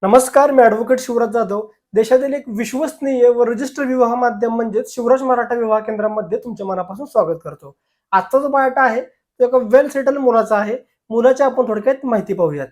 नमस्कार, मी ॲडव्होकेट शिवराज जाधव. देशातील एक विश्वसनीय व रजिस्टर विवाह माध्यम म्हणजेच शिवराज मराठा विवाह केंद्रामध्ये तुमच्या मनापासून स्वागत करतो. आजचा जो बायोटा आहे तो एका वेल सेटल मुलाचा आहे. मुलाची आपण थोडक्यात माहिती पाहूयात.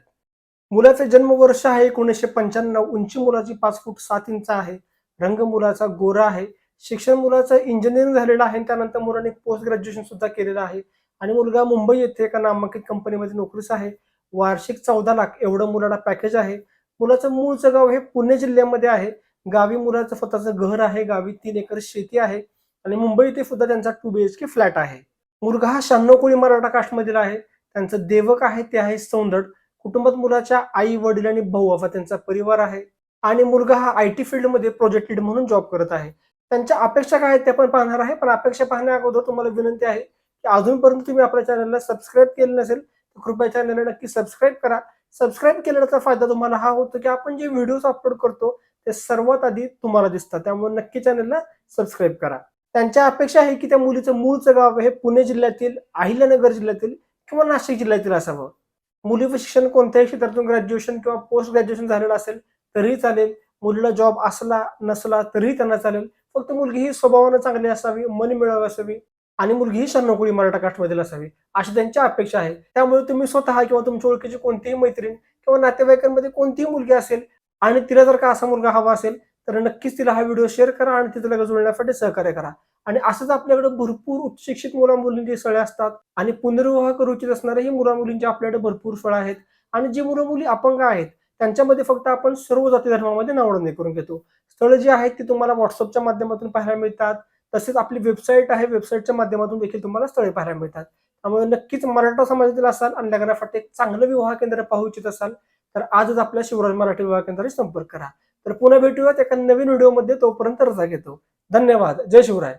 मुलाचे जन्मवर्ष आहे 1995. उंची मुलाची 5 फूट 7 इंच आहे. रंग मुलाचा गोरा आहे. शिक्षण मुलाचं इंजिनिअरिंग झालेलं आहे. त्यानंतर मुलाने पोस्ट ग्रॅज्युएशन सुद्धा केलेलं आहे आणि मुलगा मुंबई येथे एका नामांकित कंपनीमध्ये नोकरीस आहे. वार्षिक 14 लाख एवढं मुलाला पॅकेज आहे. मुलाचं मूळचं गाव हे पुणे जिल्ह्यामध्ये आहे. गावी मुलाचं स्वतःचं घर आहे. गावी 3 एकर शेती आहे आणि मुंबई येथे सुद्धा त्यांचा 2 BHK फ्लॅट आहे. मुलगा हा 96 कोळी मराठा कास्टमधील आहे. त्यांचं देवक आहे ते आहे सौंदड. कुटुंबात मुलाच्या आई वडील आणि भाऊ असा त्यांचा परिवार आहे आणि मुलगा हा IT फील्डमध्ये प्रोजेक्ट लीड म्हणून जॉब करत आहे. त्यांच्या अपेक्षा काय आहेत ते आपण पाहणार आहे. पण अपेक्षा पाहण्या अगोदर तुम्हाला विनंती आहे की अजूनपर्यंत तुम्ही आपल्या चॅनलला सबस्क्राईब केलं नसेल तर कृपया चॅनलला नक्की सबस्क्राईब करा. सबस्क्राईब केल्याचा फायदा तुम्हाला हा होतो की आपण जे व्हिडिओज अपलोड करतो ते सर्वात आधी तुम्हाला दिसतात. त्यामुळे नक्की चॅनलला सबस्क्राईब करा. त्यांच्या अपेक्षा आहे की त्या मुलीचं मूळचं गाव हे पुणे जिल्ह्यातील, अहिल्यानगर जिल्ह्यातील किंवा नाशिक जिल्ह्यातील असावं. मुलीचं शिक्षण कोणत्याही क्षेत्रातून ग्रॅज्युएशन किंवा पोस्ट ग्रॅज्युएशन झालेलं असेल तरीही चालेल. मुलीला जॉब असला नसला तरीही त्यांना चालेल. फक्त मुलगी ही स्वभावानं चांगली असावी, मनमिळाऊ असावी आणि मुलगी ही 96 कोळी मराठा कास्टमधील असावी अशी त्यांची अपेक्षा आहे. त्यामुळे तुम्ही स्वतः किंवा तुमच्या ओळखीची कोणतीही मैत्रीण किंवा नातेवाईकांमध्ये कोणतीही मुलगी असेल आणि तिला जर का असा मुलगा हवा असेल तर नक्कीच तिला हा व्हिडिओ शेअर करा आणि तिचं लगेच जुळण्यासाठी सहकार्य करा. आणि असंच आपल्याकडे भरपूर उच्च शिक्षित मुला मुलींची स्थळे असतात आणि पुनर्विवाह करू इच्छित असणाऱ्याही मुला मुलींची आपल्याकडे भरपूर स्थळं आहेत. आणि जी मुलं मुली अपंग आहेत त्यांच्यामध्ये फक्त आपण सर्व जाती धर्मामध्ये नावनोंदणी करून घेतो. स्थळं जी आहेत ती तुम्हाला व्हॉट्सअपच्या माध्यमातून पाहायला मिळतात. तसेच आपली वेबसाईट आहे, वेबसाईटच्या माध्यमातून देखील तुम्हाला स्थळे पाहायला मिळतात. त्यामुळे नक्कीच मराठा समाजातील असाल आणि लग्नासाठी एक चांगलं विवाह केंद्र पाहू इच्छित असाल तर आजच आपल्या शिवराज मराठी विवाह केंद्राशी संपर्क करा. तर पुन्हा भेटूयात एका नवीन व्हिडिओमध्ये. तोपर्यंत रजा घेतो. धन्यवाद. जय शिवराय.